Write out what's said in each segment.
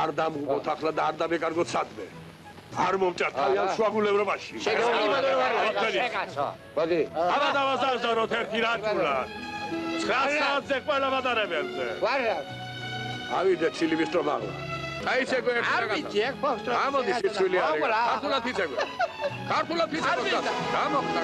არ დამღუღოთ ახლა და არ დამეკარგოთ სადმე. არ მომჭართ თავიანთ შუაგულ ევროპაში. შეკაცო. მოდი. აბა დავაზარდოთ ერთი რატულად. 9 საათზე ყველა მატარებელზე. ვარა. ავიდეთ სილიბის თრომაღლა. აიცეგვე ერთი არ ვიცი, ეგ ფოსტრო. ამოდი სიცხვილი არის. ქართულად იცეგვე. ქართულად იცეგვე. გამოხდა.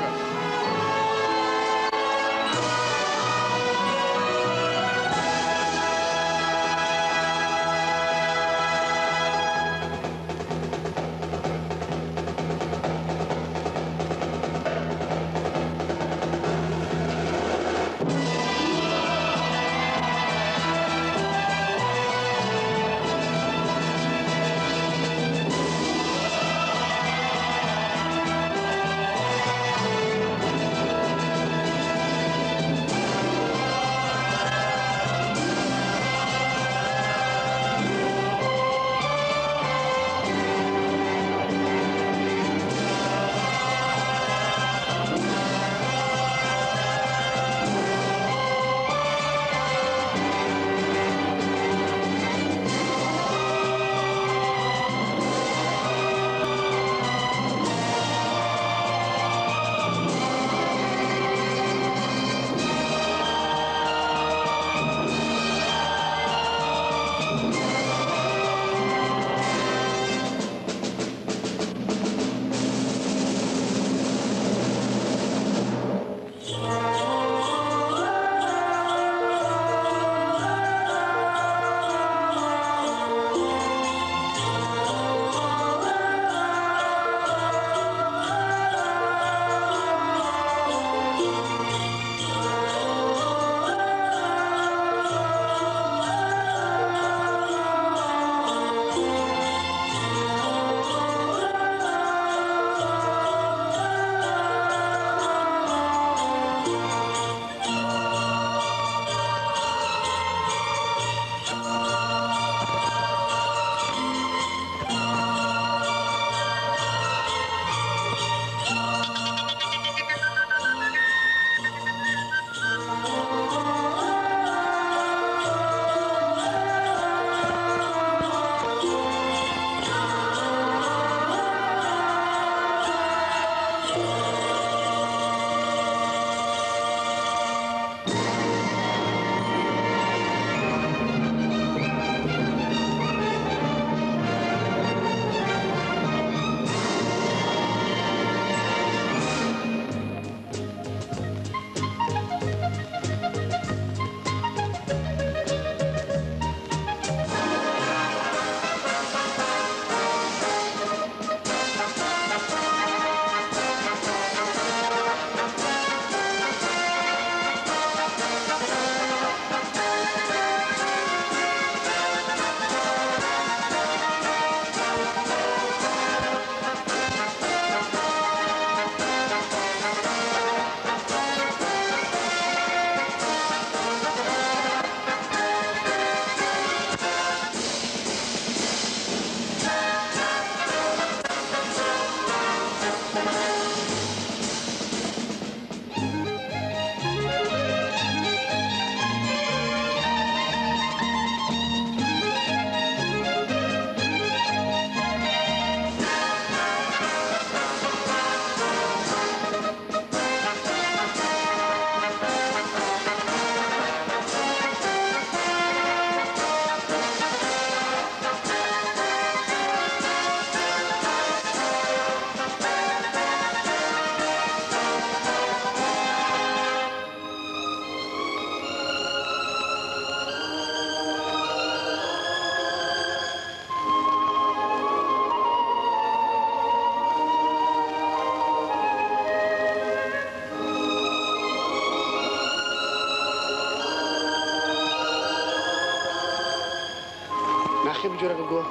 ბიჭო რა გოგო?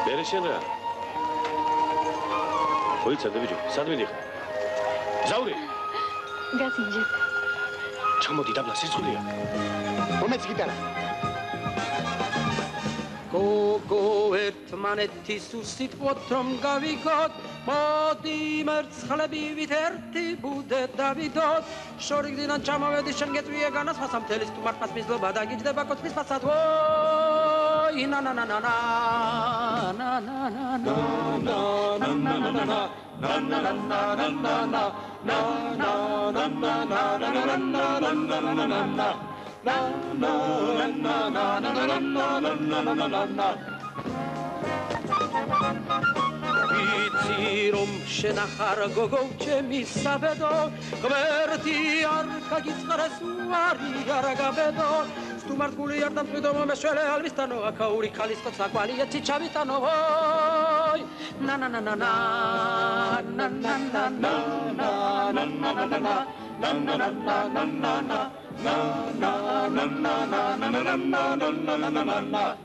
მერე შენ რა? მოიცადე ბიჭო, სად მიდიხარ? ზაური. გასინჯეთ. ჩამოდი დაბლა სიცხულია. მომეც გიტარა. გოგო ერთმანეთის უსიტყვოთ რომ გავიგოთ მოდი მერცხლებივით ერთი ბუდე დავიდოთ შორიგდიდან ჩამოვედი შენ გეტყვიე განას ფასამთელის თუმართმას მისლობა დაგიჯდება კოცხის ფასად ვოი oi na na na na na na na na na na na na na Vicirum shenachar gogo chemi sabedo Gverti arka gizkares uari aragabedo Stumar kuli ardam pridom meshele alvistano Akauri kaliskot sakwali etzi chavitano Na na na na na Na na na na na Na na na na na Na na na na na na Na na na na na na na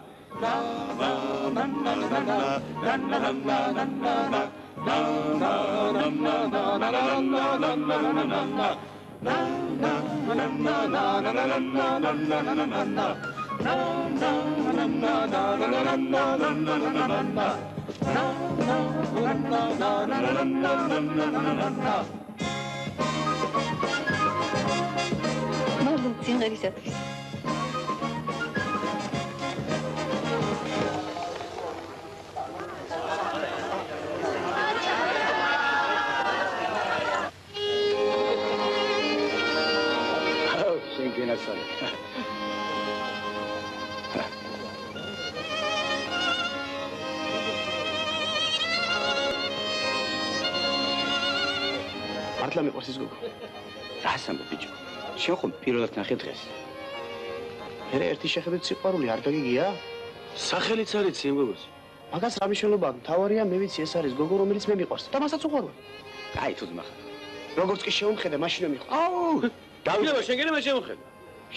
მართლა მიყვარს ის გოგო? რას ამბობ ბიჭო? შენ ხომ პირველად ნახე დღეს? მე ერთი შეხედვით სიყვარული არ გაგიგია? სახელიც არ იცი ამ გოგოს. მაგას რა მნიშვნელობა აქვს? თავარია მე ვიცი ეს არის გოგო რომელიც მე მიყვარს და მასაც უყვარვარ. აი თუ ძმა ხარ. როგორც კი შეუმხედე მაშინ მიყვარს. აუ! დავიდება შენ გენე მე შემოხედა.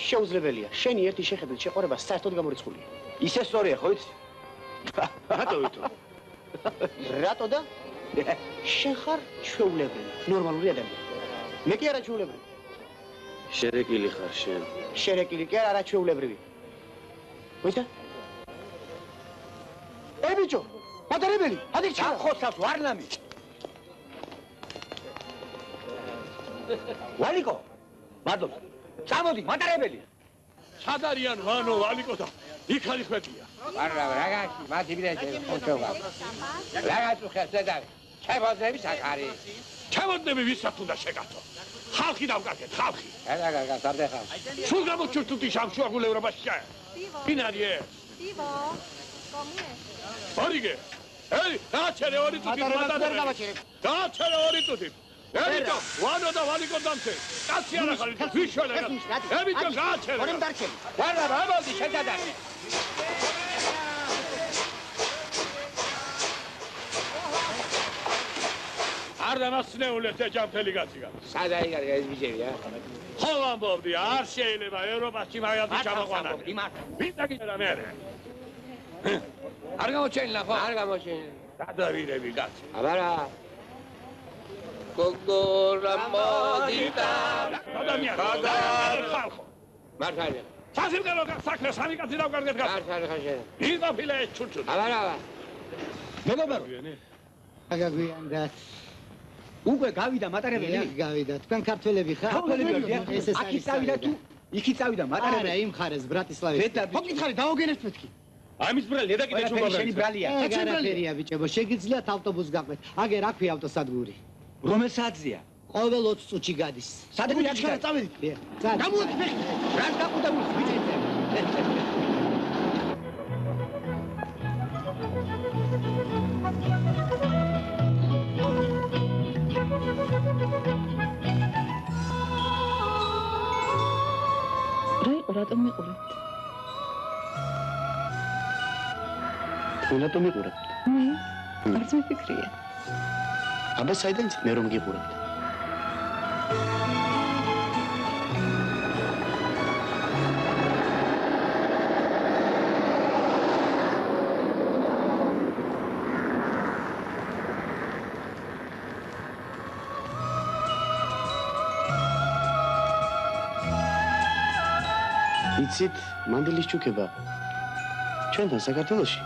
შეუძლებელია. შენი ერთი შეხედვით შეყვარება საერთოდ გამორიცხულია. ისე სწორია ხო იცი? რატო ვითო? რატო და? შენ ხარ ჩვეულებრივი, ნორმალური ადამიანი. მე კი არა ჩვეულებრივი. შერეკილი ხარ შენ. შერეკილი კი არა ჩვეულებრივი. მოიცა? ე ბიჭო, მატარებელი, ადი ჩა. ხოცავს ვარნამი. ვალიკო. მადლობა. წამოდი, მატარებელია. სად არიან ვანო ვალიკო და იქ არის ხვეტია. არა, რაგაში, მათი ბილეთი ხოთობა. რაგაც უხერხ ზედავი. ჩემოდები საკარი. ჩემოდები ვისაც უნდა შეგათო. ხალხი დავკარგეთ, ხალხი. რა, სარდეხა. სულ გამოჩვირთუდი სამშუაგულ ევროპაში. ფინარიე. Vivo. Come? ორიგე. ელი, გააჩერე ორი წუთი მატარებელი. გააჩერე ორი წუთი. ელიტო, ვანო და ვალიკო დამცე. კაცი არა ხარ, ვიშველე. ელიტო გააჩერე. ორემ დარჩენ. ვარა, ამოდი შედადარი. არ დამასწნეულეთ ეჯამთელი კაციგან. სადა იგარი ეს ბიჭები, ხო ამბობდი, არ შეიძლება ევროპაში მაგათი ჩამოყვანა. ვინდა გიწერა მე? არ გამოჩენილა ხო? არ გამოჩენილა. გადავირები კაცი. აბარა. გოგო რამოდიტა. ადამიანი. ხალხო. მართალია. სასიმღერო საქმე სამი კაცი დავკარგეთ კაცი. მართალია ხაშენ. იღაფილე ჩუჩუ. აბარა. მეგობარო. აგაგვიანდათ. უკვე გავიდა მატარებელი? გავიდა. თქვენ ქართველები ხარ? ქართველები ვართ. აქი წავიდა თუ იქი წავიდა მატარებელი? არა, იმ ხარეს ბრატისლავის. ხო გითხარი, დაოგენებთ მეთქი. ამის ბრალი და კიდე ჩუბა შენი ბრალია. გარაფერია ბიჭებო, შეგიძლიათ ავტობუსს გაყვეთ. აგერ აქვე ავტოსადგური. რომელ საათზეა? ყოველ 20 წუთში გადის. სადმე აჩქარა წავედით? გამოვიდეთ მე. რას გაყუდა მის ბიჭებზე? რატომ მიყურებთ? რატომ მიყურებთ? მე არც მიფიქრია. აბა საიდან იცით მე რომ გიყურებთ? იცით, მანდილის ჩუქება ჩვენთან საქართველოში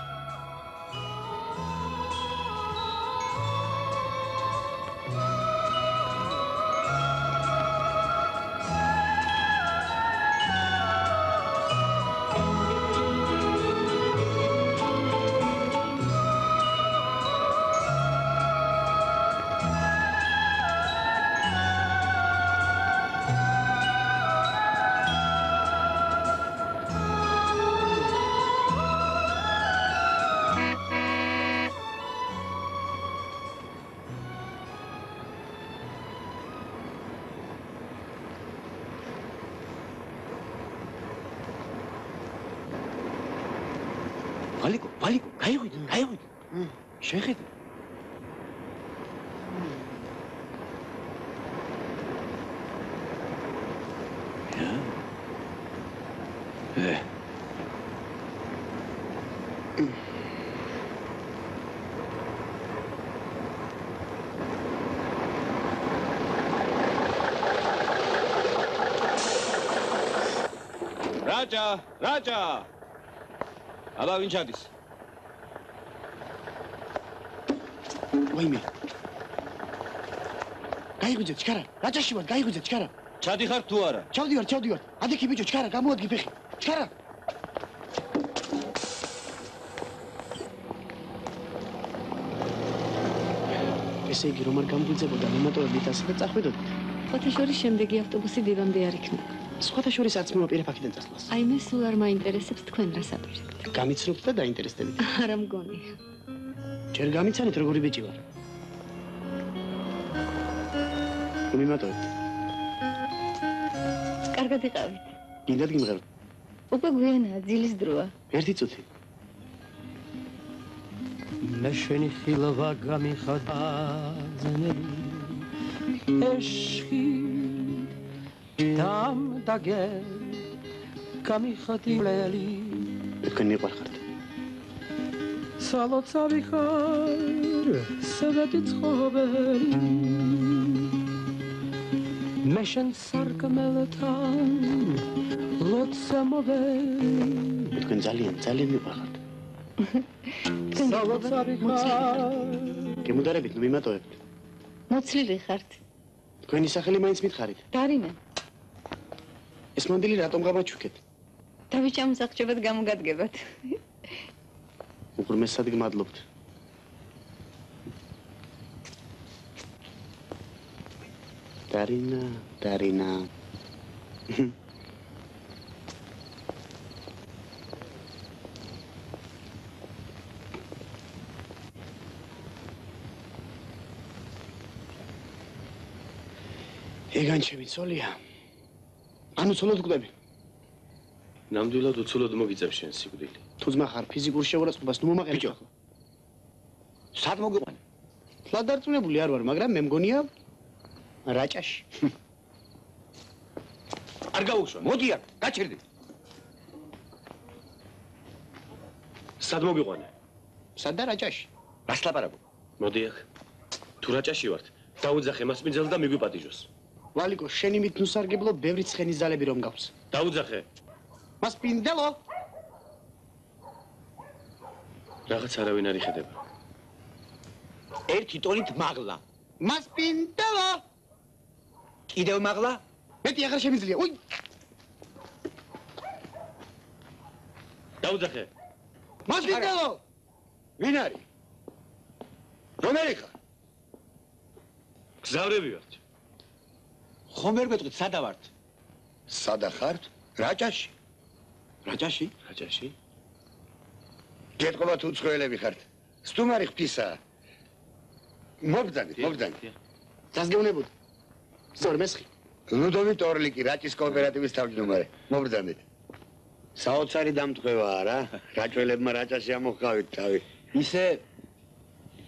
გაიღვიდე. შეხედე. რაჯა აბა ვინ ჩადის ვაიმე გაიგვიძე ჩქარა რაჯაში ვარ გაიგვიძე ჩქარა ჩადიხარ თუ არა ჩავდივარ ადიქი ბიჭო ჩქარა გამოადგი ფეხი ჩქარა ესე იგი რომ არ გამგვიძებოდა მიმატოვებით ასე და წახვიდოდით ფოთაშორის შემდეგი ავტობუსი დილამდე არ იქნება სხვათა შორის არც მოვაპირებ აქედან წასვლას. აი მე სულ არ მაინტერესებს თქვენ რა საპირდით. გამიცნობთ და დაინტერესდებით. არა მგონია. ჯერ გამიცანით როგორი ბიჭი ვარ. მიმატოვეთ. კარგად იყავით. გინდათ გიმღეროთ. უკვე გვიანაა, ძილის დროა. ერთი წუთი. მე შენი ხილვა გამიხადა ძნელი ეშხი დამ დაგე გამიხატილელი თქვენ მიყვარხართ სალოცავი ხარ სევეთი ცხოველი მე შენ სარკმელთან ლოცა მოველი თქვენ ძალიან მიყვარხართ სალოცავი ხარ გემუდარებით მიმატოვებთ მოცლილი ხართ. თქვენი სახელი მაინც მითხარით დარინე. ეს მანდილი რატომ გამაჩუქეთ? დავით ჩამოსახჭებად გამოგადგებათ. უღრმესად გმადლობთ. დარინა. ეგან შევიცოლია. ანუ ცოლად გვდები. ნამდვილად უცოლოდ მოგიწევს შენ სიკვდილი. თუ ძმა ხარ ფიზიკურ შეურაცხყოფას ნუ მომაყენე ახლა. სად მოგიყვანე? თლად დარწმუნებული არ ვარ, მაგრამ მე მგონია რაჭაში. არ გაუშვა, მოდი აქ, გაჩერდი. სად მოგიყვანე? სად და რაჭაში? რას ლაპარაკობ? მოდი აქ. თუ რაჭაში ვართ, დაუძახე მას მიძელ და მიგვიპატიჟოს. ვალიკო, შენი მით ნუ სარგებლო, ბევრი ცხენის ძალები რომ გაქვს. დაუძახე. მას პინდელო. რაღაც არავინ არ იხედება. ერთი ტონით მაღლა. მას პინდელო. კიდევ მაღლა? მეტი აღარ შემიძლია. უი! დაუძახე. მას პინდელო. ვინ არის? რომელი ხარ? გზავრები ვართ. ხომ ვერ გეტყვით, სადა ვართ? სადა ხართ? რაჭაში. რაჭაში? რაჭაში? გეტყობა თუ უცხოელები ხართ. სტუმარი ღვთისაა. მოგბძანეთ. დასგეუნებოდ. სწორ მესხი. ლუდოვიტ ორლიკი, რაჭის კოოპერატივის თავმჯდომარე. მოგბძანეთ. საოცარი დამტყვევაა რა. რაჭველებმა რაჭაში ამოხავით თავი. ისე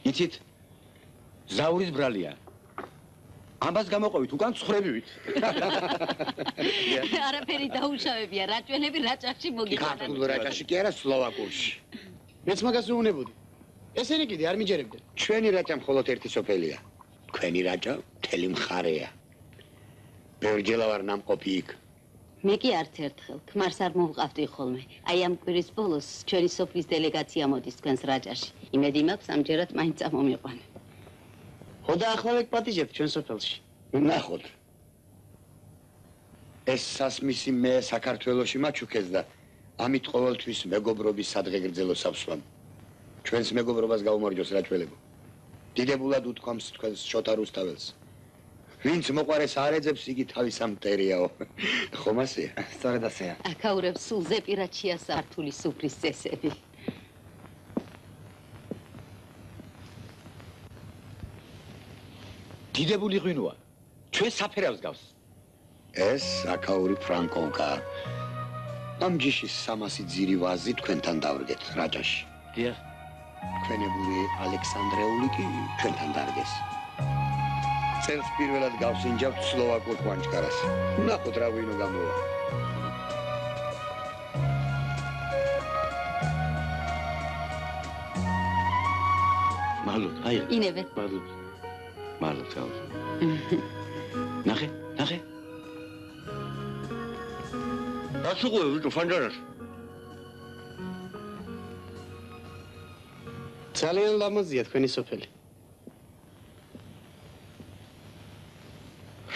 იცით ზაურის ბრალია. ამბას გამოყოვით, უკან ცხრებივით. არაფერი დაუშავებია, რაჭველები რაჭაში მოგიყვანან. ქართულ რაჭაში კი არა, სლოვაკურში. მეც მაგას ვეუბნებოდი. ესენი კიდე არ მიჯერებდნენ. ჩვენი რაჭა მხოლოდ ერთი სოფელია. თქვენი რაჭა მთელი მხარეა. ბევრჯელა ვარ ნამყოფი იქ. მე კი არც ერთხელ ქმარს არ მოვყავდი ხოლმე. აი ამ კვირის ბოლოს ჩვენი სოფლის დელეგაცია მოდის თქვენს რაჭაში. იმედი მაქვს ამჯერად მაინც წამომიყვანე. ხო და ახლა ვეკპატიჟებთ ჩვენ სოფელში. ნახოთ. ეს სასმისი მე საქართველოში მაჩუქეს და ამით ყოველთვის მეგობრობის სადღეგრძელო საფსვამ. ჩვენს მეგობრობას გაუმარჯოს რაჭველებო. დიდებულად უთქვამს თქვენს შოთა რუსთაველს. ვინც მოყარეს არ ეძებს, იგი თავის ამტერიაო. ხომ ასეა? სწორედ ასეა. აქაურებს სულ ზეპირაჩია სართული სუფრის წესები. დიდებული ღვინოა. ჩვენ საფერავს გავს. ეს აქაური ფრანკოვკა. ამ ჯიშის 300 ძირი ვაზი თქვენთან დავრგეთ რაჭაში. დიახ. ქვენებული ალექსანდრეული კი ჩვენთან დარგეს. წელს პირველად გავსინჯავთ სლოვაკურ კვანჭკარას. ნახოთ რა ვინო გამოვა. მადლობთ, აი. ინევე. მადლობთ. მადლობთ, გავს. ნახე. რაშუღუე ფანჯარას. ძალიან ლამაზია თქვენი სოფელი.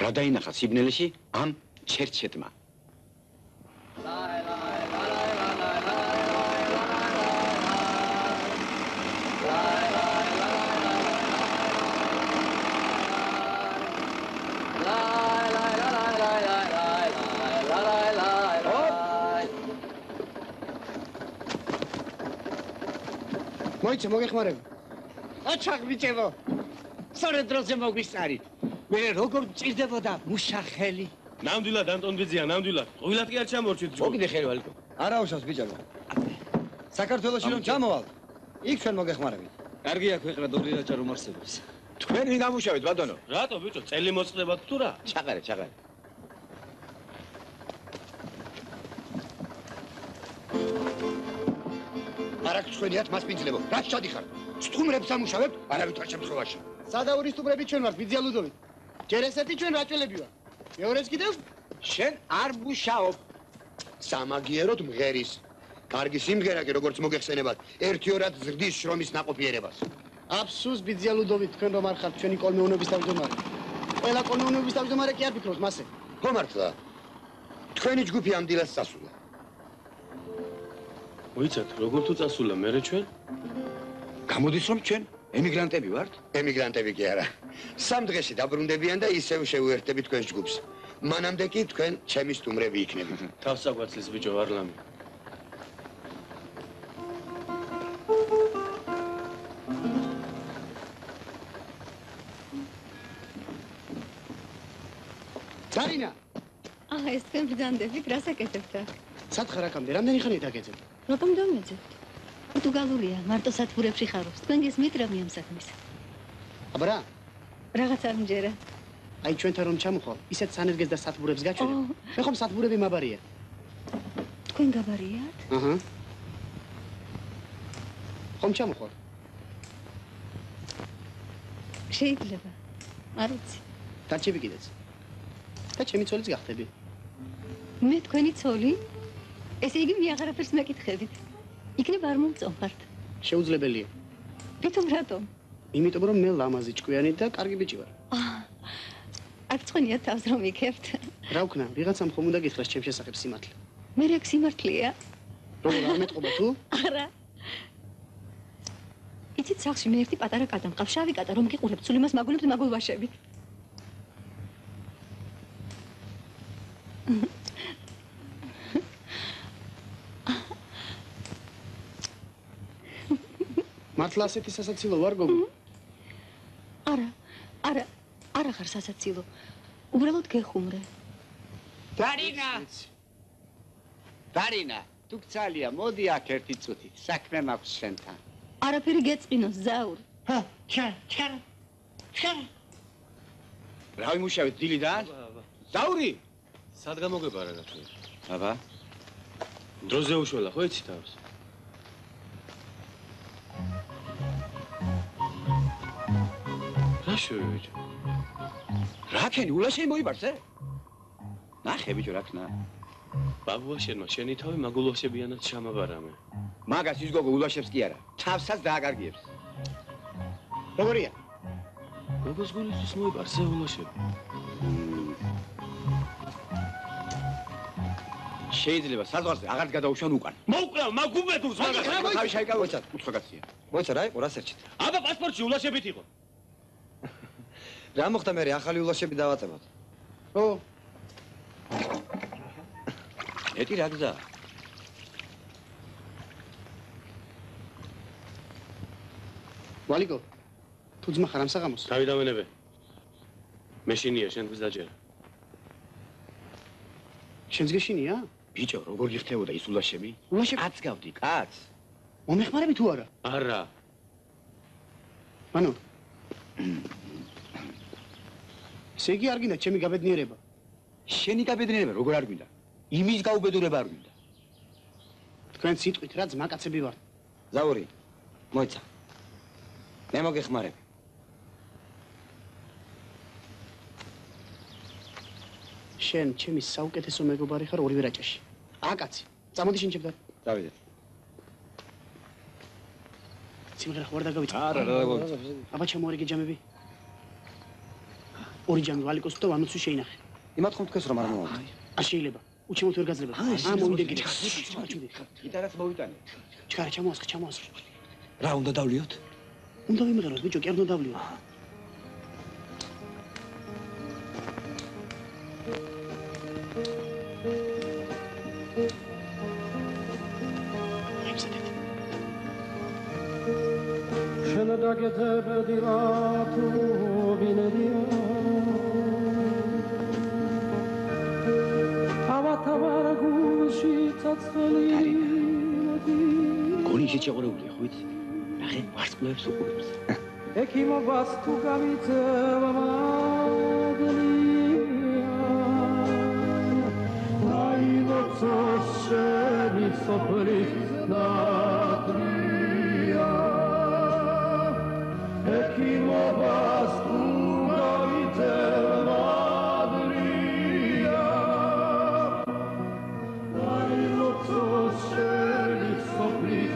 რა დაინახა სიბნელეში ამ ჩერჩეთმა? მოიცა მოგეხმარები. აჩაღ ბიჭებო. სწორედ დროზე მოგვისწარით. მე როგორ მჭირდებოდა მუშახელი. ნამდვილად ანტონ ბიძია, ნამდვილად. ყოველად კი არ ჩამორჩით ჯგუფი. მოგიდე ხელი ვალიკო. არა უშავს ბიჭებო. საქართველოში რომ ჩამოვალ, იქ ჩვენ მოგეხმარებით. კარგია ქვეყნად ორი რაჭა რომ არსებობს. თქვენ ვინ გამუშავეთ ბატონო? რატო ბიჭო, წელი მოწყდებათ თუ რა? ჩაყარე. არა გწვენიათ მას მინძლებო. რაც ჩადიხარ? სტუმრებს ამუშავებთ, არავითარ შემთხვევაში. სადაურის სტუმრები ჩვენ ვართ, ბიძია ლუდოვით. ჯერ ესეთი ჩვენ რაჭველები ვართ. მეორეც კიდევ შენ არ მუშაობ. სამაგიეროდ მღერის. კარგი სიმღერა კი როგორც მოგეხსენებათ, ერთიორად ზრდის შრომის ნაყოფიერებას. აფსუს ბიძია ლუდოვით, თქვენ რომ არ ხართ ჩვენი კოლმეუნების თავმჯდომარე. ყველა კოლმეუნების თავმჯდომარე კი არ ფიქრობს მასე. ხო მართლა. თქვენი ჯგუფი ამ დილას წასულა. მოიცათ, როგორ თუ წასულა მერე ჩვენ? გამოდის რომ ჩვენ ემიგრანტები ვართ? ემიგრანტები კი არა. სამ დღეში დაბრუნდებიან და ისევ შეუერთდებით თქვენს ჯგუფს. მანამდე კი თქვენ ჩემი სტუმრები იქნებით. თავს აგვაცლის ბიჭო ვარლამი. დარინა, ეს თქვენ ბრძანდებით, რას აკეთებთ აქ? სათხარ აქამდე რამდენი ხანია დაგეძებ? რატომ დამეძებთ? პორტუგალურია, მარტო სათბურებში ხარობს. თქვენ გესმით რა მიამ საქმის? აბა რა? რაღაც არ მჯერა. აი ჩვენთან რომ ჩამოხვალ, ისეთ სანერგეს და სათბურებს გაჩვენებ. მე ხომ სათბურები მაბარია. თქვენ გაბარიათ? აჰა. ხომ ჩამოხვალ? შეიძლება. არ ვიცი. დარჩები კიდეც. და ჩემი ცოლიც გახდები. მე თქვენი ცოლი? ესე იგი მე აღარაფერს მეკითხებით. იქნებ არ მომწონხართ. შეუძლებელია. რითომ რატომ? იმიტომ რომ მე ლამაზი ჭკვიანი და კარგი ბიჭი ვარ. აქ წვენიათ თავს რომ იქებთ. რა ვქნა, ვიღაცამ ხომ უნდა გითხრას ჩემ შესახებ სიმართლე. მე რა სიმართლეა? როგორ არ მეტყობა თუ? არა. იცით სახლში მე ერთი პატარა კატა მყავს, შავი კატა რომ გიყურებთ, სულ იმას მაგულებთ მაგულვაშებით. მართლა ასეთი სასაცილო ვარ გოგო? არა ხარ სასაცილო. უბრალოდ გეხუმრე. დარინა, თუ გცალია, მოდი აქ ერთი წუთი. საქმე მაქვს შენთან. არაფერი გეწყინოს, ზაურ. ჩა. რა ვიმუშავეთ დილიდან? ზაური? სად გამოგებარა რა თქვენ? აბა, დროზე უშველა, ხო იცი თავს? რა შევიჯო? რა ქენი ულაშენი მოიბარსე? ნახე ბიჭო რა ქნა. ბაბუაშენმა შენი თავი მაგულვაშებიანად ჩამაბარამე. მაგას ის გოგო ულაშებს კი არა. თავსაც დააგარგიებს. როგორია? გოგოს გულისთვის მოიბარსე ულაშები. შეიძლება საზღვარზე აღარ გადაუშვან უკან. მოუკრავ მაგუბედურს მაგას. თავი შაიკავო, უცხო კაცია. მოიცა რა იყო, რა სერჩით? აბა პასპორტში ულაშებით იყო. რა მოხდა მე ახალი ულაშები დავაწებოთ? ო, ეტი რა გზა? ვალიკო, თუ ძმა ხარ ამ საღამოს? თავი დავენებე. მეშინია შენ გზაჯერა. შენს გეშინია? ბიჭო, როგორ გიხდებოდა ის ულაშები? ულაშები? კაც გავდი, კაც. მომეხმარები თუ არა? არა, მანო. ესე იგი არ გინდა ჩემი გაბედნიერება. შენი გაბედნიერება როგორ არ გვინდა? იმის გაუბედურება არ გვინდა. თქვენ სიტყვით რა ძმაკაცები ვართ. ზაური, მოიცა. მე მოგეხმარები. შენ ჩემი საუკეთესო მეგობარი ხარ ორივე რაჭაში. აკაცი, წამოდი შენ ჩემთან. დავიდეთ. სიმღერა ხوار დაგავიწყე. არა, რა დაგვაქვს. აბა ჩამოარიგე ჯამები. ორი ჯამი ვალიკოს და ვანოცი შეინახე. იმათ ხომ თქვენს რომ არ მოვა. არ შეიძლება. უჩემოთ ვერ გაძლება. მოვიდე გიჩ. გიტარას მოვიტანე. ჩქარა ჩამოასხე. რა უნდა დავლიოთ? უნდა ვიმღეროთ, ბიჭო, კი არ უნდა დავლიოთ. შენ დაგეთებდი რა თუ ვინედია ავათავარ გულში ცოცხალი გონიში შეყურებულია ხო იცი? ნახე, ვარსკვლავებს უყურებს. ექიმობას თუ გამიწევა მადლია აილოცოს შენი სოფლის ნატრია ექიმობას თუ გამიწევა მადლია აილოცოს შენი სოფლის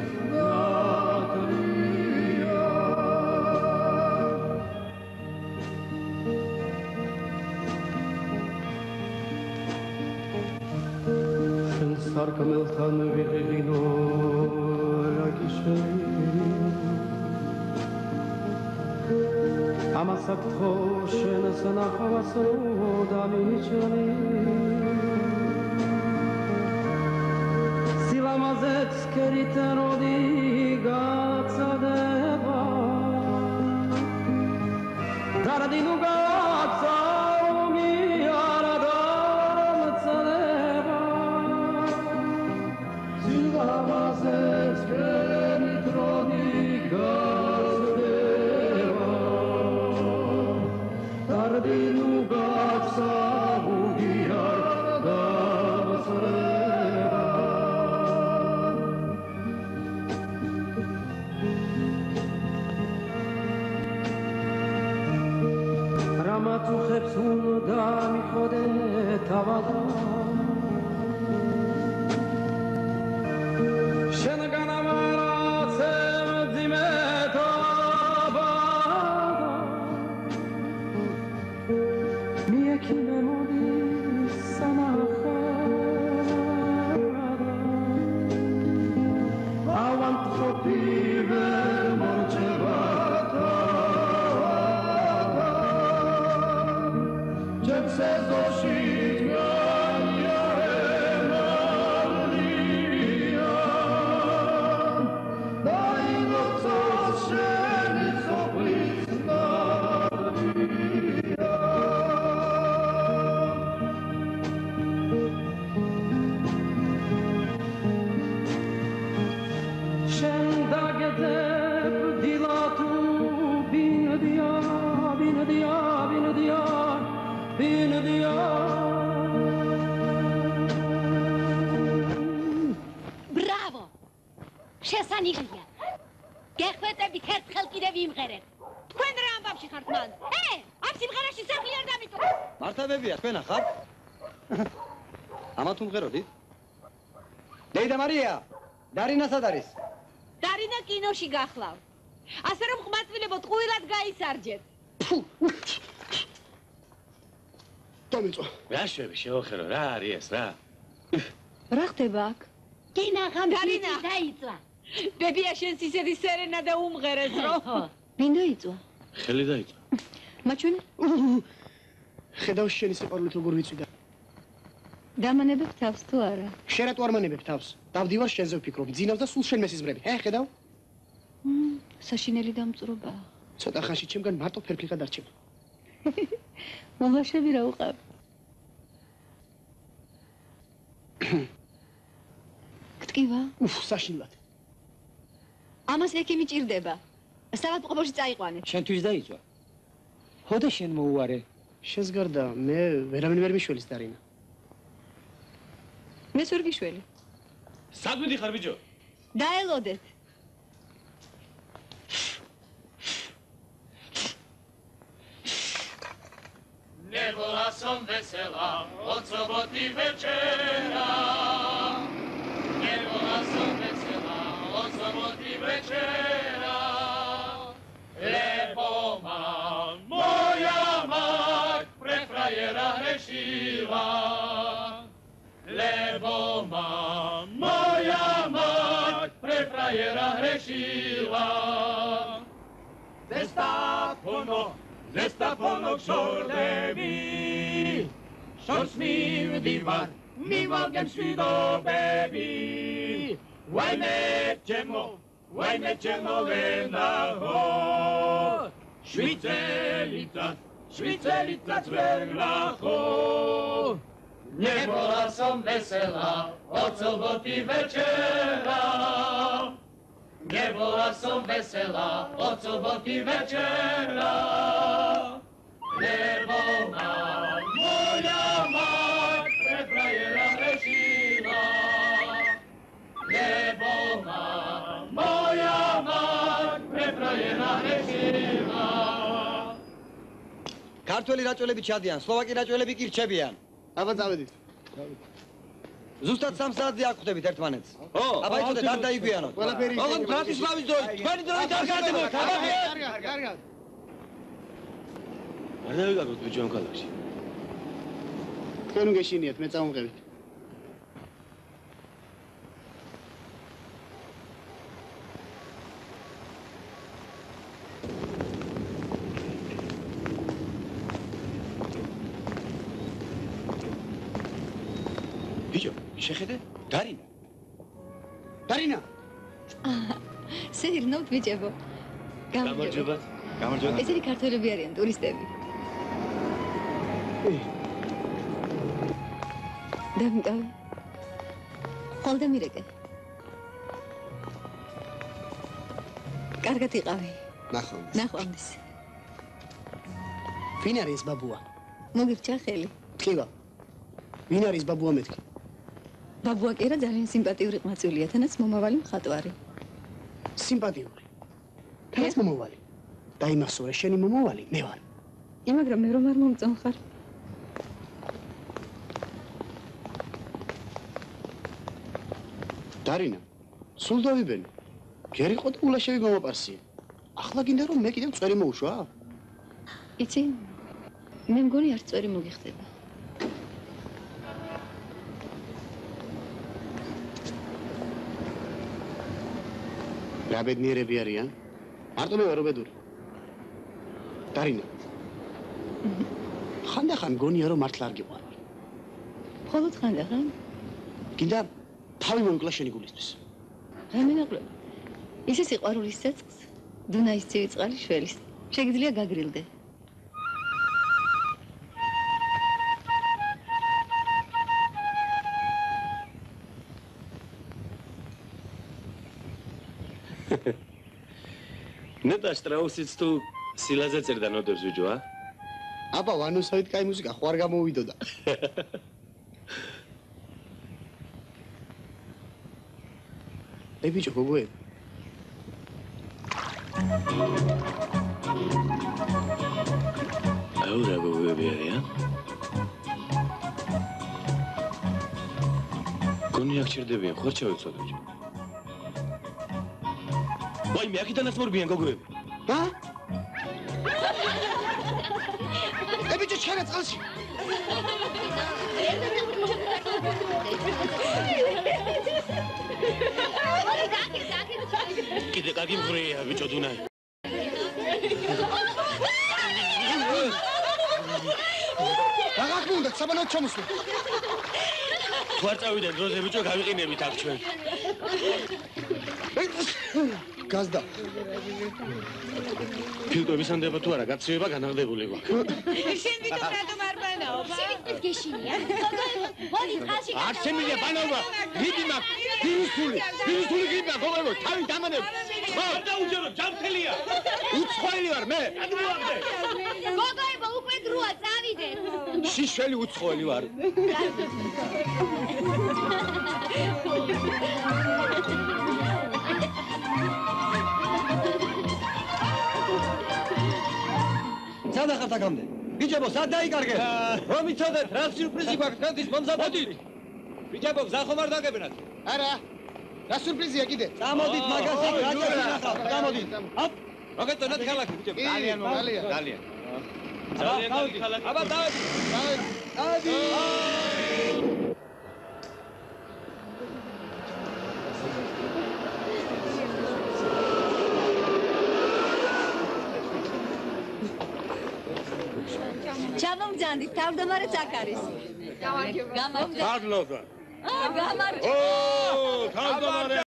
სარკმელთან ვიღებინო რა გიშენი ამასაც ხო შენ სანახავას დამიჩვენი სილამაზეც კერით როდი გაცადება დარდინუ გაცა რამათუხებს უნდა მიხოდე თავადა შენ განამარაცებ ძიმეთობა მიექიმე მოდის სანახავდა ავანტხობი ვერ მოჩება Bravo! შესანიღია. გეხვეწებით ერთხელ კიდე ვიმღერეთ. თქვენ რა ამბავში ხართ მან? ამ სიმღერაში სახლი არ დამიტოვე. მართებებია თქვენ ახარ? ამათ უმღეროდით? დეიდა მარია, დარინა სად არის? დარინა კინოში გახლავ. ასე რომ ყმაწვილებო ტყუილად გაისარჯეთ. დამეწვა. რა შვები შევახერო, რა არის ეს, რა? რა ხდება აქ? დარინა დაიწვა. ბებია შენს ისეთი სერენა და უმღერეს რო. ვინ დაიწვა? ხელი დაიწვა. მაჩვენე? ხედავ შენი სიყვარულით როგორ ვიწვიდა. დამანებებ თავს თუ არა? შენ რატო არ მანებებ თავს? დავდივარ შენზე ვფიქრობ. ძინავს და სულ შენ მესიზმრები. ხედავ? საშინელი დამწრობა. ცოტა ხანში ჩემგან მარტო ფერფლიხა დარჩება. მომლაშები რა უყავ? გტკივა? საშინლად. ამას ექიმი ჭირდება. საავადმყოფოში წაიყვანეთ. შენთვის დაიწვა. ხოდა შენ მოუარე. შენს გარდა მე ვერავინ ვერ მიშველის დარინა. მე ვერ გიშველი. სად მიდიხარ ბიჭო? დაელოდეთ. Ne vola son vesela, od soboty večera. Ne vola son vesela, od soboty večera. Lebo mam, moja mać, pre frajera hrešila. Lebo mam, moja mać, pre frajera hrešila. Zestapono kšordevi, šor smim divar, mi valgem svi dobevi. Vaj nećemo venaho, švicelica cvernaho. Ne bola som vesela, od soboty večera. Nie bola som vesela, od soboty večera. Lebo mam, moja mać, pre frajera hrešila. Lebo mam, moja mać, pre frajera hrešila. ქართველი რაჭველები ჩადიან, სლოვაკი რაჭველები კი რჩებიან. აბა წავედით. ზუსტად 3 საათზე აკვდებით ერთმანეთს. აბა იცოდეთ, არ დაიგვიანოთ. ყველაფერი ოღონდ ბრატისლავის დროით, თქვენი დროით არ გარდებოთ. კარგად. არ დავიგაგოთ ბიჭო ამ ქალაქში. თქვენ უგეშინიათ, მე წავუმღებით. ბიჭო, შეხედე? დარინა. დარინა. სერნოთ ბიჭებო. გამარჯობა. გამარჯობა. ესენი ქართველები არიან, ტურისტები. დამიტოვე. ხოლმე მირეკე. კარგად იყავი. ნახვამდის. ვინ არის ბაბუა? მოგირჩა ხელი. თქვა. ვინ არის ბაბუა მეთქი? ბაბუა კი რა ძალიან სიმპათიური ყმაწვილია, თანაც მომავალი მხატვარი. სიმპათიური. თანაც მომავალი. დაიმახსოვრე, შენი მომავალი მე ვარ. მაგრამ მე რომ არ მომწონხარ. დარინა, სულ დავიბენი. გერიყო და ულაშევი მომაპარსია. ახლა გინდა რომ მე კიდევ წვერი მოუშვა? იცი, მე მგონი არც წვერი მოგიხდება. რა ბედნიერები არიან? მარტო მე ვარ უბედური. დარინა. ხანდახან მგონია რომ მართლა არ გიყვარ. მხოლოდ ხანდახან? გინდა თავი მომკლა შენი გულისთვის. რამენაკლები. ისე სიყვარულის ცეცხლს, დუნაის ცივი წყალი შველის. შეგიძლია გაგრილდე. ნეტა შტრაუსიც თუ სილაზე წერდა ნოტებს ბიჭო, ა? აბა ვანოსავით კაი მუსიკა ხო არ გამოვიდოდა. ე ბიჭო გოგოე. აუ რა გოგოები არიან? კონიაკ ჭირდებიან, ხო ჩავიცოდე ბიჭო. ვაი მე აქედანაც მორბიან გოგოები. ჰა? ე ბიჭო ჩერე წყალში. კიდე კარგი მღრია ბიჭო დუნაი. რაღაც უნდა საბანად ჩამოსვლა. თუ არ წავიდნენ დროზე ბიჭო გავიყინებით აქ ჩვენ. გაზდა. ფილტვების ანდება თუ არა, გაცივება განაღდებული გვაქვს. შენ ვიდრე რატომ არ ბანაობა? შენ გეშინია. მოდი ხალხი. არ შემიძლია ბანაობა. გიდი მაქვს. ვირუსული გიდი მაქვს, გოგოებო, თავი დამანებ. არ დაუჯერო, ჯანმრთელია. უცხოელი ვარ მე. გოგოებო, უკვე დროა, წავიდეთ. შიშველი უცხოელი ვარ. სად ახართ აქამდე? ბიჭებო, სად დაიკარგეთ? რომ იცოდეთ, რა სიურპრიზი გვაქვს დღეს მომზადებული. ბიჭებო, გზა ხომ არ დაგებინათ? არა. რა სიურპრიზია კიდე? წამოდით მაგაზე, რაჭაში ნახავთ, წამოდით. აპ, მოგეწონათ ქალაქი, ბიჭებო. ძალიან. ძალიან. ძალიან კარგი ქალაქი. აბა, დავედი. ჩამომძანდით, თავმჯდომარეც აქ არის. გამარჯობა. მადლობა. გამარჯობა. ო, თავმჯდომარე